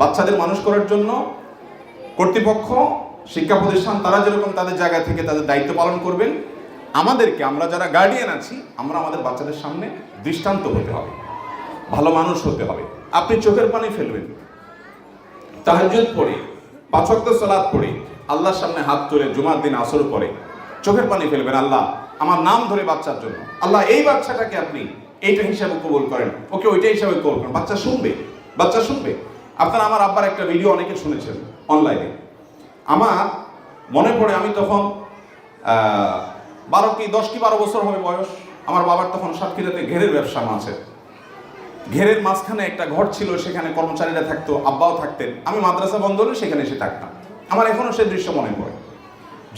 বাচ্চাদের মানুষ করার জন্য কর্তৃপক্ষ, শিক্ষা প্রতিষ্ঠান তারা যেরকম তাদের জায়গা থেকে তাদের দায়িত্ব পালন করবেন, আমাদেরকে, আমরা যারা গার্ডিয়ান আছি, আমরা আমাদের বাচ্চাদের সামনে দৃষ্টান্ত হতে হবে, ভালো মানুষ হতে হবে। আপনি চোখের পানি ফেলবেন, তাহাজ্জুদ পড়ে, 5 ওয়াক্ত সালাত পড়ে, আল্লাহর সামনে হাত তুলে জুমার দিন আসর পড়ে চোখের পানি ফেলবেন, আল্লাহ আমার নাম ধরে বাচ্চার জন্য, আল্লাহ এই বাচ্চাটাকে আপনি এইটা হিসাবে কবুল করেন, ওকে ওইটা হিসাবে কবুল করেন। বাচ্চা শুনবে, বাচ্চা শুনবে। আপনারা আমার আব্বার একটা ভিডিও অনেকে শুনেছেন অনলাইনে। আমার মনে পড়ে, আমি তখন 10 কি 12 বছর হবে বয়স। আমার বাবার তখন সাতক্ষীরাতে ঘেরের ব্যবসা আছে। ঘেরের মাঝখানে একটা ঘর ছিল, সেখানে কর্মচারীরা থাকতো, আব্বাও থাকতেন। আমি মাদ্রাসা বন্ধ হলে সেখানে এসে থাকতাম। আমার এখনো সেই দৃশ্য মনে পড়ে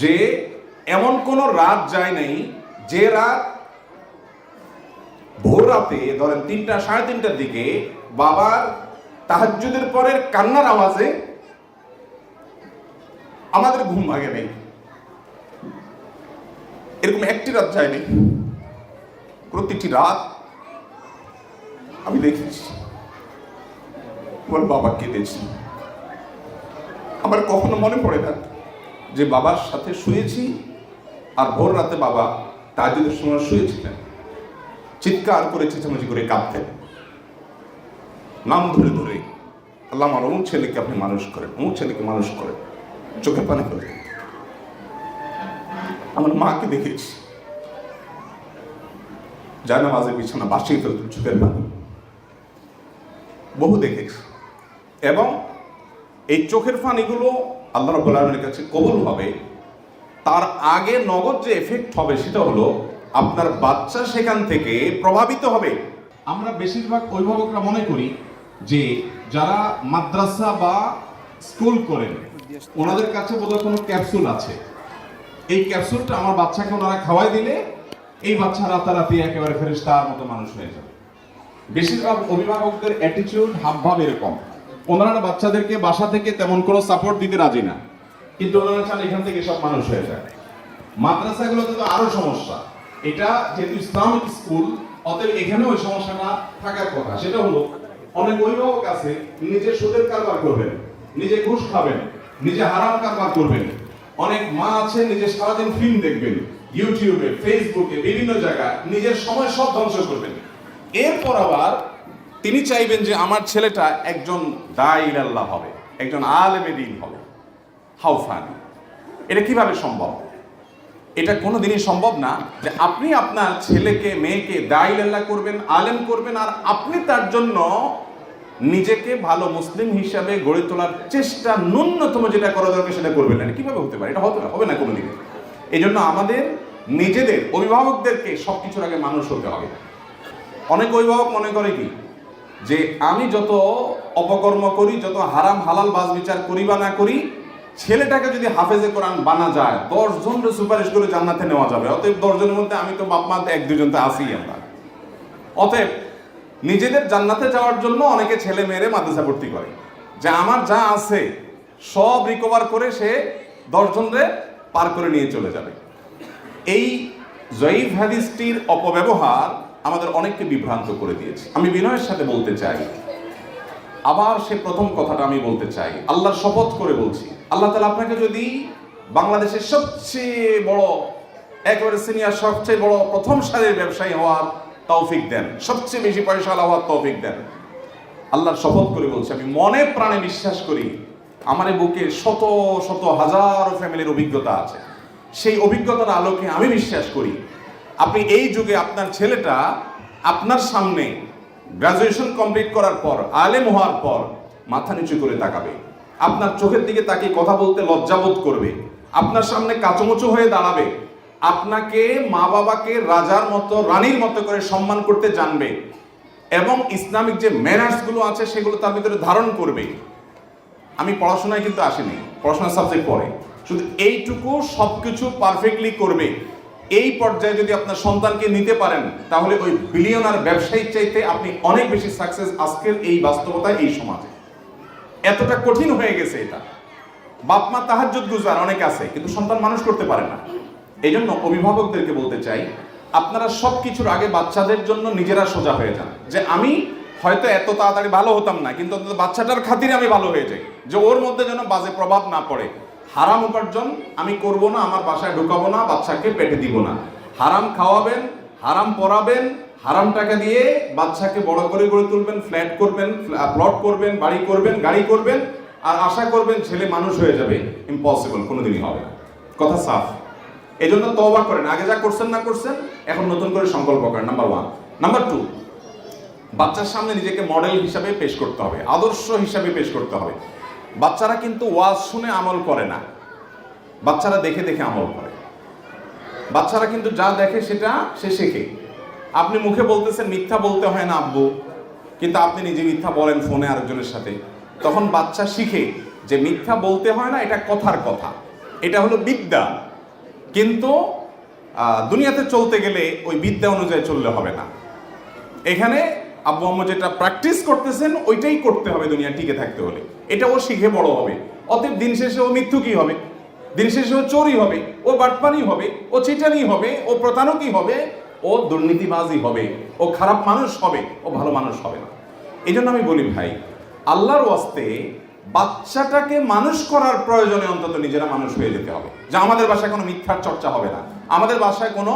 যে এমন কোনো রাত যায় নাই যে রাত ভোর রাতে ধরেন 3টা 3:30টার দিকে বাবার তাহাজ্জুদের পরের কান্নার আওয়াজে আমাদের ঘুম ভাঙে নেই। এরকম একটি রাত যায়নি। প্রতিটি রাত আমি দেখেছি আমার বাবা কেঁদেছি। আমার কখনো মনে পড়ে না যে বাবার সাথে শুয়েছি আর ভোর রাতে বাবা তাহাজ্জুদের সময় শুয়েছিলেন, চিৎকার করে চেঁচামেচি করে কাঁদতেন, নাম ধরে ধরে, আল্লাহ আমার অমুক ছেলেকে আপনি মানুষ করেন, অমুক ছেলেকে মানুষ করেন, চোখে পানি ফেলতেন। আমার মাকে দেখেছি জানামাজের বিছানা বাসিয়ে ফেলতেন চোখের পানি, বহু দেখেছি। এবং এই চোখের পানিগুলো আল্লাহ রাব্বুল আলামিনের কাছে কবুল হবে, তার আগে নগদ যে এফেক্ট হবে সেটা হলো আপনার বাচ্চা সেখান থেকে প্রভাবিত হবে। আমরা বেশিরভাগ অভিভাবকরা মনে করি যে যারা মাদ্রাসা বা স্কুল করেন ওনাদের কাছে বোধহয় কোনো ক্যাপসুল আছে, এই ক্যাপসুলটা আমার বাচ্চাকে ওনারা খাওয়াই দিলে এই বাচ্চা রাতারাতি একেবারে ফেরেশতার মতো মানুষ হয়ে যাবে। বেশিরভাগ অভিভাবকদের অ্যাটিটিউড, হাবভাব এরকম। ওনারা বাচ্চাদেরকে বাসা থেকে তেমন কোনো সাপোর্ট দিতে রাজি না, কিন্তু ওনারা চান এখান থেকে সব মানুষ হয়ে যায়। মাদ্রাসাগুলোতে তো আরো সমস্যা। এটা যেহেতু ইসলামিক স্কুল, অতএব এখানে ওই সমস্যাটা থাকার কথা। সেটা হলো অনেক অভিভাবক আছে নিজে সুদের কারবার করবেন, নিজে ঘুষ খাবেন, নিজে হারাম কারবার করবেন। অনেক মা আছে নিজে সারাদিন ফিল্ম দেখবেন, ইউটিউবে, ফেসবুকে, বিভিন্ন জায়গায় নিজের সময় সব ধ্বংস করবেন। এরপর আবার তিনি চাইবেন যে আমার ছেলেটা একজন দাঈ আল্লাহ হবে, একজন আলেমে দ্বীন হবে। How funny! এটা কিভাবে সম্ভব? এটা কোনোদিনই সম্ভব না যে আপনি আপনার ছেলেকে মেয়েকে দাঈ আল্লাহ করবেন, আলেম করবেন, আর আপনি তার জন্য নিজেকে ভালো মুসলিম হিসাবে গড়ে তোলার চেষ্টা ন্যূনতম যেটা করা দরকার সেটা করবেন না। কিভাবে হতে পারে? এটা হবে না কোনোদিনই। এই জন্য আমাদের নিজেদের অভিভাবকদেরকে সবকিছুর আগে মানুষ হতে হবে। অনেক অভিভাবক মনে করে কি যে আমি যত অপকর্ম করি, যত হারাম হালাল বাজ বিচার করি বা না করি, ছেলেটাকে যদি হাফেজে কোরআন বানা যায় 10 জনকে সুপারিশ করে জান্নাতে নেওয়া যাবে। অতএব 10 জনের মধ্যে আমি তো বাপ মা 1-2 জন তো আছি আমরা। অতএব নিজেদের জান্নাতে যাওয়ার জন্য অনেকে ছেলে মেয়েরে মাদ্রাসা ভর্তি করে যে আমার যা আছে সব রিকভার করে সে 10 জনরে পার করে নিয়ে চলে যাবে। এই জয়ীফ হাদিসটির অপব্যবহার আমাদের অনেককে বিভ্রান্ত করে দিয়েছে। আমি বিনয়ের সাথে বলতে চাই, আবার সে প্রথম কথাটা আমি বলতে চাই, আল্লাহর শপথ করে বলছি, আল্লাহ তাআলা আপনাকে যদি বাংলাদেশের সবচেয়ে বড়, একেবারে সিনিয়র, সবচেয়ে বড় প্রথম সারির ব্যবসায়ী হওয়ার তৌফিক দেন, সবচেয়ে বেশি পয়সাওয়ালা হওয়ার তৌফিক দেন, আল্লাহর শপথ করে বলছি, আমি মনে প্রাণে বিশ্বাস করি আমার এই বুকে শত শত হাজারো ফ্যামিলির অভিজ্ঞতা আছে। সেই অভিজ্ঞতার আলোকে আমি বিশ্বাস করি আপনি এই যুগে আপনার ছেলেটা আপনার সামনে গ্রাজুয়েশন কমপ্লিট করার পর, আলেম হওয়ার পর মাথা নিচু করে তাকাবে, আপনার চোখের দিকে তাকিয়ে কথা বলতে লজ্জাবোধ করবে, আপনার সামনে কাচুমুচু হয়ে দাঁড়াবে, আপনাকে, মা বাবাকে রাজার মতো, রানীর মতো করে সম্মান করতে জানবে, এবং ইসলামিক যে ম্যানার্স গুলো আছে সেগুলো তার ভিতরে ধারণ করবে। আমি পড়াশোনায় কিন্তু আসিনি, পড়াশোনার সাবজেক্ট পড়ে, শুধু এইটুকু সবকিছু পারফেক্টলি করবে। এই পর্যায়ে যদি আপনার সন্তানকে নিতে পারেন তাহলে ওই বিলিয়নার ব্যবসায়ীর চাইতে আপনি অনেক বেশি সাকসেস আজকের এই বাস্তবতায়, এই সমাজে। এতটা কঠিন হয়ে গেছে এটা। বাপ মা তাহাজ্জুদ গুজার অনেক আছে, কিন্তু সন্তান মানুষ করতে পারে না। এই জন্য অভিভাবকদেরকে বলতে চাই, আপনারা সবকিছুর আগে বাচ্চাদের জন্য নিজেরা সোজা হয়ে যান যে আমি হয়তো এত তাড়াতাড়ি ভালো হতাম না, কিন্তু অন্তত বাচ্চাটার খাতিরে আমি ভালো হয়ে যাই, যে ওর মধ্যে যেন বাজে প্রভাব না পড়ে। হারাম উপার্জন আমি করব না, আমার বাসায় ঢুকাবো না, বাচ্চাকে পেটে দিব না। হারাম খাওয়াবেন, হারাম পরাবেন, হারাম টাকা দিয়ে বাচ্চাকে বড় করে গড়ে তুলবেন, ফ্ল্যাট করবেন, প্লট করবেন, বাড়ি করবেন, গাড়ি করবেন, আর আশা করবেন ছেলে মানুষ হয়ে যাবে। ইম্পসিবল, কোনোদিনই হবে না। কথা সাফ। এই জন্য তওবা করেন, আগে যা করছেন না করছেন, এখন নতুন করে সংকল্প করেন। নাম্বার 1। নাম্বার 2, বাচ্চার সামনে নিজেকে মডেল হিসাবে পেশ করতে হবে, আদর্শ হিসাবে পেশ করতে হবে। বাচ্চারা কিন্তু ওয়াজ শুনে আমল করে না, বাচ্চারা দেখে দেখে আমল করে। বাচ্চারা কিন্তু যা দেখে সেটা সে শেখে। আপনি মুখে বলতেছেন মিথ্যা বলতে হয় না আব্বু, কিন্তু আপনি নিজে মিথ্যা বলেন ফোনে আরেকজনের সাথে, তখন বাচ্চা শিখে যে মিথ্যা বলতে হয় না, এটা কথার কথা, এটা হলো বিদ্যা। কিন্তু দুনিয়াতে চলতে গেলে ওই বিদ্যা অনুযায়ী চললে হবে না। এখানে আব্বু আম্মু যেটা প্র্যাকটিস করতেছেন ওইটাই করতে হবে দুনিয়া টিকে থাকতে হলে। এটা ও শিখে বড় হবে। অতএব দিন শেষে ও মিথ্যুকই হবে, দিন শেষে ও চোরই হবে, ও বাটপানি হবে, ও চিটানি হবে, ও প্রতারকই হবে, ও দুর্নীতিবাজই হবে, ও খারাপ মানুষ হবে, ও ভালো মানুষ হবে না। এই জন্য আমি বলি ভাই, আল্লাহর ওয়াস্তে বাচ্চাটাকে মানুষ করার প্রয়োজনে অন্তত নিজেরা মানুষ হয়ে যেতে হবে। যে আমাদের বাসায় কোনো মিথ্যার চর্চা হবে না, আমাদের বাসায় কোনো,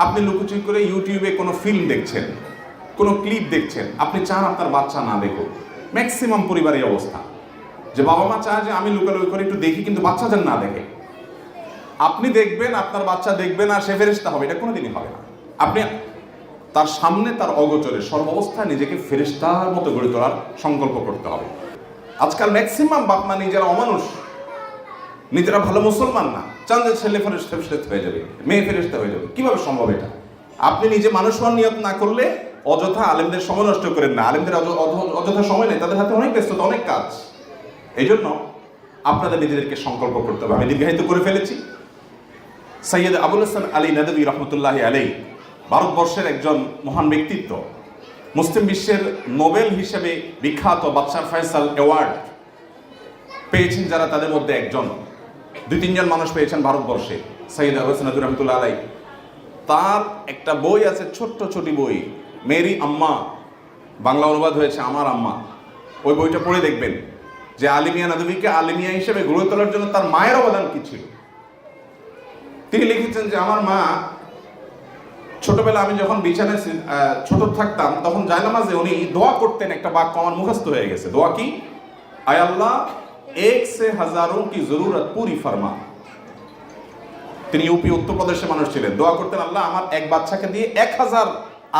আপনি লুকোচুরি করে ইউটিউবে কোনো ফিল্ম দেখছেন, কোনো ক্লিপ দেখছেন, আপনি চান আপনার বাচ্চা না দেখুক। ম্যাক্সিমাম পরিবারের অবস্থা যে বাবা মা চায় যে আমি লুকালুকি করে একটু দেখি, কিন্তু বাচ্চা যেন না দেখে। আপনি দেখবেন, আপনার বাচ্চা দেখবে না, সে ফেরেশতা হবে, এটা কোনোদিনই হবে না। আপনি তার সামনে তার অগোচরে সর্বাবস্থায় নিজেকে ফেরেশতার মতো গড়ে তোলার সংকল্প করতে হবে। আজকাল ম্যাক্সিমাম বাপ মা নিজেরা অমানুষ, নিজেরা ভালো মুসলমান না, চান যে ছেলে ফেরেশতা হয়ে যাবে, মেয়ে ফেরেশতা হয়ে যাবে। কিভাবে সম্ভব এটা? আপনি নিজে মানুষ হওয়ার নিয়ত না করলে অযথা আলেমদের সময় নষ্ট করেন না। আলেমদের অযথা সময় নেই, তাদের হাতে অনেক ব্যস্ততা, অনেক কাজ। এই জন্য আপনাদের নিজেদেরকে সংকল্প করতে হবে। আমি দীর্ঘায়িত করে ফেলেছি। সৈয়দ আবুল হাসান আলী নদভী রহমতুল্লাহি আলাইহি ভারতবর্ষের একজন মহান ব্যক্তিত্ব, মুসলিম বিশ্বের নোবেল হিসেবে বিখ্যাত বাদশাহ ফয়সাল অ্যাওয়ার্ড পেয়েছেন যারা, তাদের মধ্যে একজন। 2-3 জন মানুষ পেয়েছেন ভারতবর্ষে। সৈয়দ আবুল হাসান নদভী রহমতুল্লাহ আলাইহি, তার একটা বই আছে, ছোট্ট ছোটি বই, মেরি আম্মা, বাংলা অনুবাদ হয়েছে আমার আম্মা। ওই বইটা পড়ে দেখবেন যে আলিমিয়া নদভীকে আলিমিয়া হিসেবে গড়ে তোলার জন্য তার মায়ের অবদান কি ছিল। তিনি লিখেছেন যে আমার মা ছোটবেলা, আমি যখন বিছানায় ছোট থাকতাম, তখন জায়নামাজে উনি দোয়া করতেন। একটা বাক্য আমার মুখস্থ হয়ে গেছে। দোয়া কি? আয় আল্লাহ, এক সে হাজারোं কি জরুরত পুরি ফরমা। তিনি ইউপি উত্তরপ্রদেশের মানুষ ছিলেন। দোয়া করতেন, আল্লাহ আমার এক বাচ্চাকে দিয়ে 1000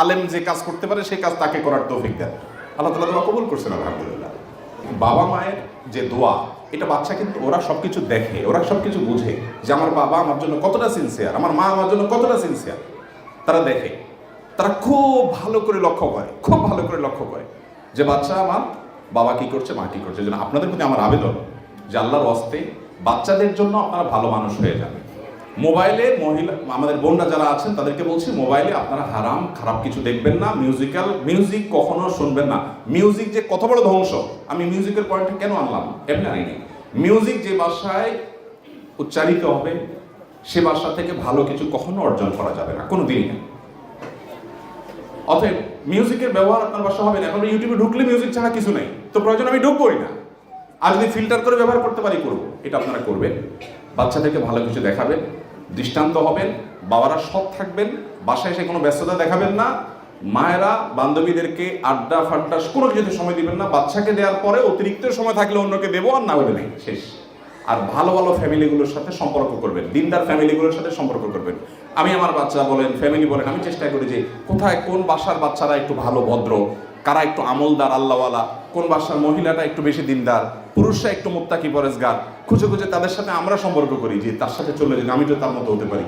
আলেম যে কাজ করতে পারে সেই কাজ তাকে করার তৌফিক দেন। আল্লাহ তাআলা দোয়া কবুল করছেন, আলহামদুলিল্লাহ। বাবা মায়ের যে দোয়া, এটা বাচ্চা কিন্তু ওরা সবকিছু দেখে, ওরা সবকিছু বুঝে যে আমার বাবা আমার জন্য কতটা সিনসিয়ার, আমার মা আমার জন্য কতটা সিনসিয়ার। তারা দেখে, তারা খুব ভালো করে লক্ষ্য করে, খুব ভালো করে লক্ষ্য করে যে বাচ্চা আমার বাবা কি করছে, মা কি করছে। যেন আপনাদের প্রতি আমার আবেদন যে আল্লাহর ওয়াস্তে বাচ্চাদের জন্য আপনারা ভালো মানুষ হয়ে যান। মোবাইলে মহিলা আমাদের বোনরা যারা আছেন তাদেরকে বলছি, মোবাইলে আপনারা হারাম খারাপ কিছু দেখবেন না। মিউজিক কখনো শুনবেন না। মিউজিক যে কত বড় ধ্বংস, আমি মিউজিকের পয়েন্টটা কেন আনলাম এমনি আনিনি। মিউজিক যে ভাষায় উচ্চারিত হবে সে ভাষা থেকে ভালো কিছু কখনো অর্জন করা যাবে না, কোনো দিনই না। অতএব মিউজিকের ব্যবহার আপনার বাসা হবে না। এখন ইউটিউবে ঢুকলে মিউজিক ছাড়া কিছু নেই, তো প্রয়োজন আমি ঢুকবোই না। আর যদি ফিল্টার করে ব্যবহার করতে পারি করবো। এটা আপনারা করবেন। বাচ্চাদেরকে ভালো কিছু দেখাবেন, দৃষ্টান্ত হবেন, বাবারা সৎ থাকবেন, বাসায় এসে কোনো ব্যস্ততা দেখাবেন না। মায়েরা বান্ধবীদেরকে আড্ডা ফাড্ডা কোনো কিছুতে সময় দিবেন না। বাচ্চাকে দেওয়ার পরে অতিরিক্ত সময় থাকলে অন্যকে দেবো, আর না হলে নেই, শেষ। আর ভালো ভালো ফ্যামিলিগুলোর সাথে সম্পর্ক করবেন, দিনদার ফ্যামিলিগুলোর সাথে সম্পর্ক করবেন। আমি আমার বাচ্চা বলেন, ফ্যামিলি বলেন, আমি চেষ্টা করি যে কোথায় কোন বাসার বাচ্চারা একটু ভালো ভদ্র, কারা একটু আমলদার আল্লাহওয়ালা, কোন বাসার মহিলাটা একটু বেশি দিনদার, পুরুষরা একটু মুত্তাকি পরেজগার, খুঁজে খুঁজে তাদের সাথে আমরা সম্পর্ক করি যে তার সাথে চলে যদি আমি তো তার মতো হতে পারি,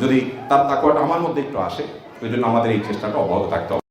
যদি তার তাকওয়াটা আমার মধ্যে একটু আসে। ওই জন্য আমাদের এই চেষ্টাটা অব্যাহত থাকতে হবে।